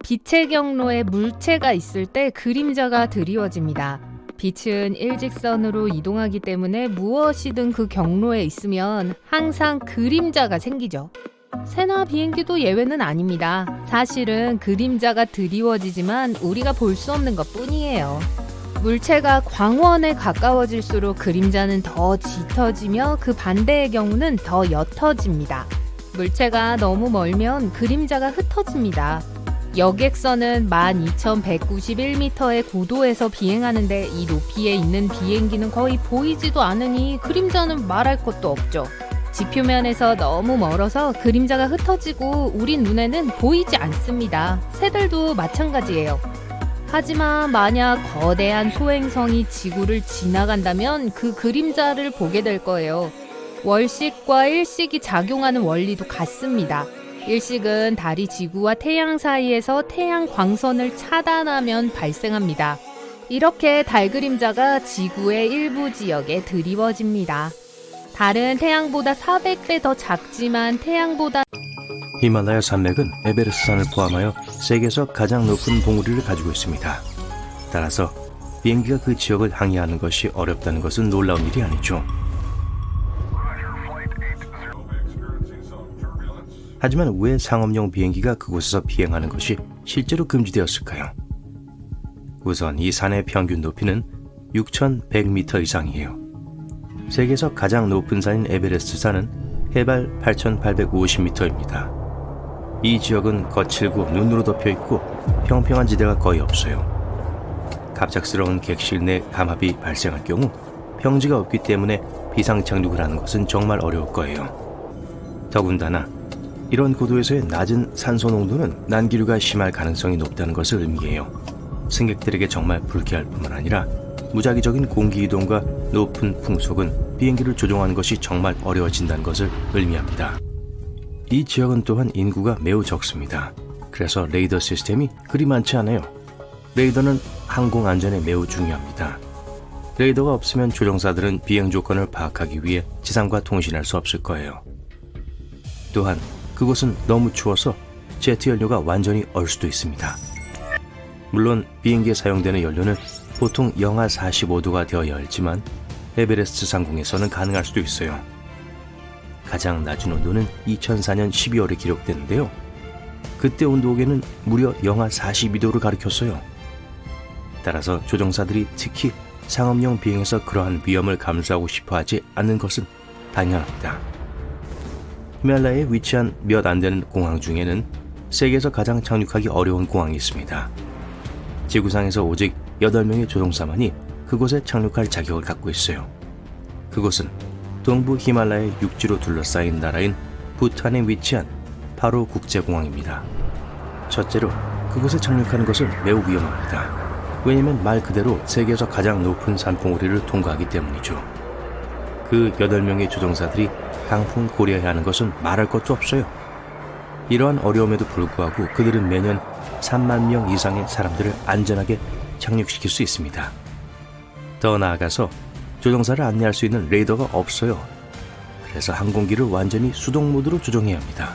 빛의 경로에 물체가 있을 때 그림자가 드리워집니다. 빛은 일직선으로 이동하기 때문에 무엇이든 그 경로에 있으면 항상 그림자가 생기죠. 새나 비행기도 예외는 아닙니다. 사실은 그림자가 드리워지지만 우리가 볼 수 없는 것 뿐이에요. 물체가 광원에 가까워질수록 그림자는 더 짙어지며 그 반대의 경우는 더 옅어집니다. 물체가 너무 멀면 그림자가 흩어집니다. 여객선은 12,191m의 고도에서 비행하는데 이 높이에 있는 비행기는 거의 보이지도 않으니 그림자는 말할 것도 없죠. 지표면에서 너무 멀어서 그림자가 흩어지고 우리 눈에는 보이지 않습니다. 새들도 마찬가지예요. 하지만 만약 거대한 소행성이 지구를 지나간다면 그 그림자를 보게 될 거예요. 월식과 일식이 작용하는 원리도 같습니다. 일식은 달이 지구와 태양 사이에서 태양 광선을 차단하면 발생합니다. 이렇게 달 그림자가 지구의 일부 지역에 드리워집니다. 달은 태양보다 400배 더 작지만 태양보다 히말라야 산맥은 에베레스트산을 포함하여 세계에서 가장 높은 봉우리를 가지고 있습니다. 따라서 비행기가 그 지역을 항해하는 것이 어렵다는 것은 놀라운 일이 아니죠. 하지만 왜 상업용 비행기가 그곳에서 비행하는 것이 실제로 금지되었을까요? 우선 이 산의 평균 높이는 6,100m 이상이에요. 세계에서 가장 높은 산인 에베레스트 산은 해발 8,850m입니다. 이 지역은 거칠고 눈으로 덮여있고 평평한 지대가 거의 없어요. 갑작스러운 객실 내 감압이 발생할 경우 평지가 없기 때문에 비상 착륙을 하는 것은 정말 어려울 거예요. 더군다나 이런 고도에서의 낮은 산소 농도는 난기류가 심할 가능성이 높다는 것을 의미해요. 승객들에게 정말 불쾌할 뿐만 아니라 무작위적인 공기 이동과 높은 풍속은 비행기를 조종하는 것이 정말 어려워진다는 것을 의미합니다. 이 지역은 또한 인구가 매우 적습니다. 그래서 레이더 시스템이 그리 많지 않아요. 레이더는 항공 안전에 매우 중요합니다. 레이더가 없으면 조종사들은 비행 조건을 파악하기 위해 지상과 통신할 수 없을 거예요. 또한 그곳은 너무 추워서 제트 연료가 완전히 얼 수도 있습니다. 물론 비행기에 사용되는 연료는 보통 영하 45도가 되어야 했지만 에베레스트 상공에서는 가능할 수도 있어요. 가장 낮은 온도는 2004년 12월에 기록됐는데요. 그때 온도계는 무려 영하 42도를 가리켰어요. 따라서 조종사들이 특히 상업용 비행에서 그러한 위험을 감수하고 싶어 하지 않는 것은 당연합니다. 히말라야에 위치한 몇 안 되는 공항 중에는 세계에서 가장 착륙하기 어려운 공항이 있습니다. 지구상에서 오직 8명의 조종사만이 그곳에 착륙할 자격을 갖고 있어요. 그곳은 동부 히말라야 육지로 둘러싸인 나라인 부탄에 위치한 파로 국제공항입니다. 첫째로 그곳에 착륙하는 것은 매우 위험합니다. 왜냐하면 말 그대로 세계에서 가장 높은 산봉우리를 통과하기 때문이죠. 그 8명의 조종사들이 강풍 고려해야 하는 것은 말할 것도 없어요. 이러한 어려움에도 불구하고 그들은 매년 3만 명 이상의 사람들을 안전하게 착륙시킬 수 있습니다. 더 나아가서 조종사를 안내할 수 있는 레이더가 없어요. 그래서 항공기를 완전히 수동 모드로 조종해야 합니다.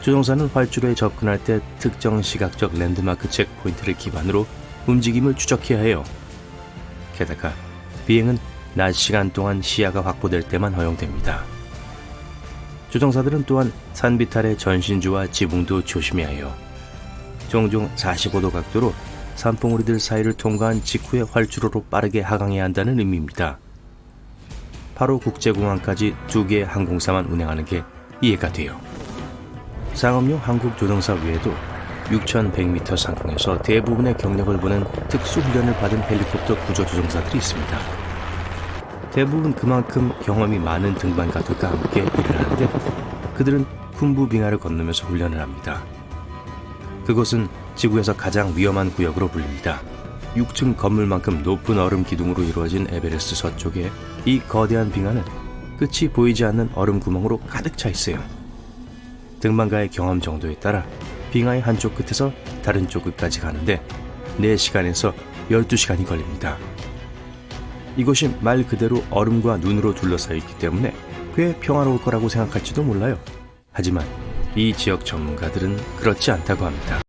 조종사는 활주로에 접근할 때 특정 시각적 랜드마크 체크포인트를 기반으로 움직임을 추적해야 해요. 게다가 비행은 낮 시간 동안 시야가 확보될 때만 허용됩니다. 조종사들은 또한 산비탈의 전신주와 지붕도 조심해야 해요. 종종 45도 각도로 산봉우리들 사이를 통과한 직후에 활주로로 빠르게 하강해야 한다는 의미입니다. 바로 국제공항까지 2개의 항공사만 운행하는 게 이해가 돼요. 상업용 한국 조종사 외에도 6,100m 상공에서 대부분의 경력을 보는 특수훈련을 받은 헬리콥터 구조조종사들이 있습니다. 대부분 그만큼 경험이 많은 등반가들과 함께 일을 하는데 그들은 쿰부빙하를 건너면서 훈련을 합니다. 그곳은 지구에서 가장 위험한 구역으로 불립니다. 6층 건물만큼 높은 얼음 기둥으로 이루어진 에베레스트 서쪽에 이 거대한 빙하는 끝이 보이지 않는 얼음 구멍으로 가득 차 있어요. 등반가의 경험 정도에 따라 빙하의 한쪽 끝에서 다른 쪽 끝까지 가는데 4시간에서 12시간이 걸립니다. 이곳이 말 그대로 얼음과 눈으로 둘러싸여 있기 때문에 꽤 평화로울 거라고 생각할지도 몰라요. 하지만 이 지역 전문가들은 그렇지 않다고 합니다.